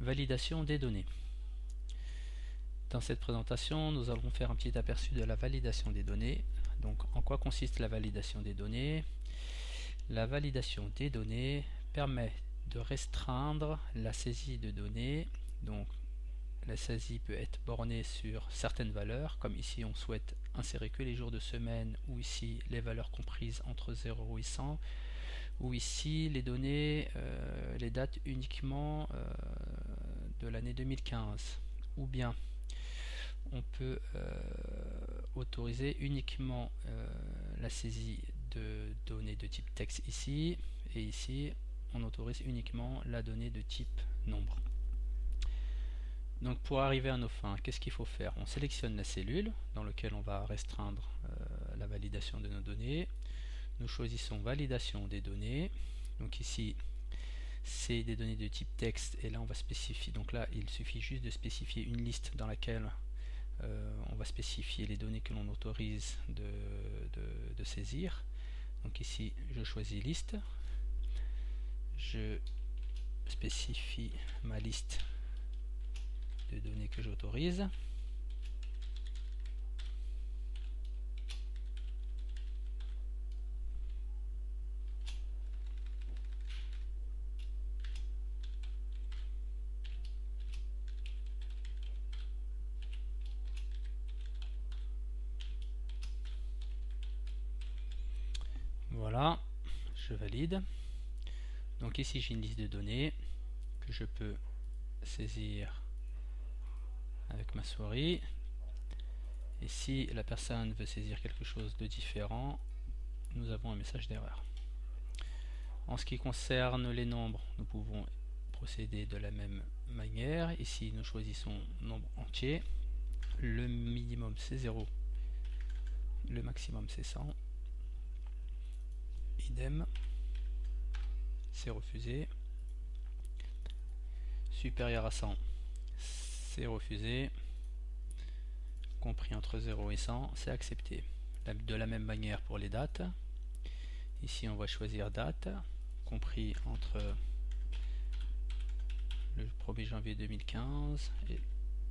Validation des données. Dans cette présentation, nous allons faire un petit aperçu de la validation des données. Donc, en quoi consiste la validation des données? La validation des données permet de restreindre la saisie de données. Donc, la saisie peut être bornée sur certaines valeurs, comme ici on souhaite insérer que les jours de semaine, ou ici les valeurs comprises entre 0 et 100, ou ici les données, les dates uniquement de l'année 2015, ou bien on peut autoriser uniquement la saisie de données de type texte ici, et ici on autorise uniquement la donnée de type nombre. Donc pour arriver à nos fins, qu'est-ce qu'il faut faire? On sélectionne la cellule dans laquelle on va restreindre la validation de nos données. Nous choisissons validation des données. Donc ici c'est des données de type texte, et là on va spécifier, donc là il suffit juste de spécifier une liste dans laquelle on va spécifier les données que l'on autorise de saisir. Donc ici je choisis liste, je spécifie ma liste de données que j'autorise. Voilà, je valide. Donc ici j'ai une liste de données que je peux saisir avec ma souris. Et si la personne veut saisir quelque chose de différent, nous avons un message d'erreur. En ce qui concerne les nombres, nous pouvons procéder de la même manière. Ici nous choisissons nombre entier. Le minimum c'est 0, le maximum c'est 100. Idem, c'est refusé. Supérieur à 100, c'est refusé. Compris entre 0 et 100, c'est accepté. De la même manière pour les dates. Ici on va choisir date, compris entre le 1er janvier 2015 et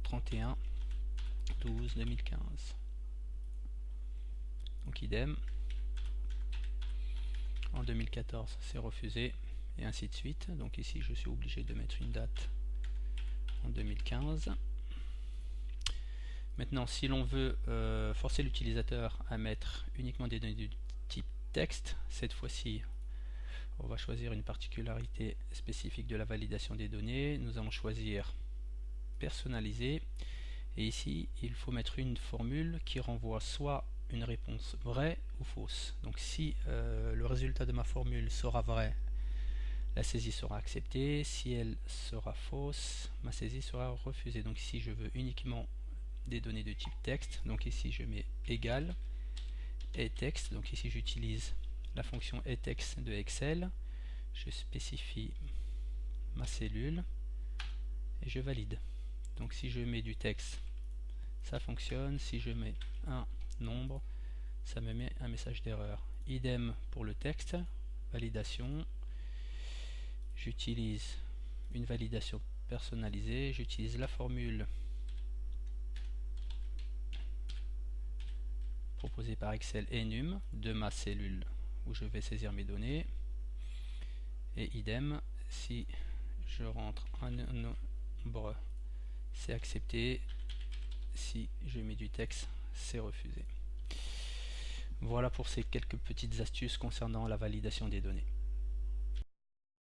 31/12/2015. Donc idem. En 2014 c'est refusé, et ainsi de suite. Donc ici je suis obligé de mettre une date en 2015. Maintenant, si l'on veut forcer l'utilisateur à mettre uniquement des données du type texte, cette fois-ci on va choisir une particularité spécifique de la validation des données. Nous allons choisir personnaliser, et ici il faut mettre une formule qui renvoie soit une réponse vraie ou fausse. Donc si le résultat de ma formule sera vrai, la saisie sera acceptée. Si elle sera fausse, ma saisie sera refusée. Donc ici je veux uniquement des données de type texte, donc ici je mets égal et texte. Donc ici j'utilise la fonction etexte de Excel, je spécifie ma cellule et je valide. Donc si je mets du texte, ça fonctionne. Si je mets un nombre, ça me met un message d'erreur. Idem pour le texte, validation. J'utilise une validation personnalisée, j'utilise la formule proposée par Excel enum de ma cellule où je vais saisir mes données, et idem, si je rentre un nombre, c'est accepté. Si je mets du texte, c'est refusé. Voilà pour ces quelques petites astuces concernant la validation des données.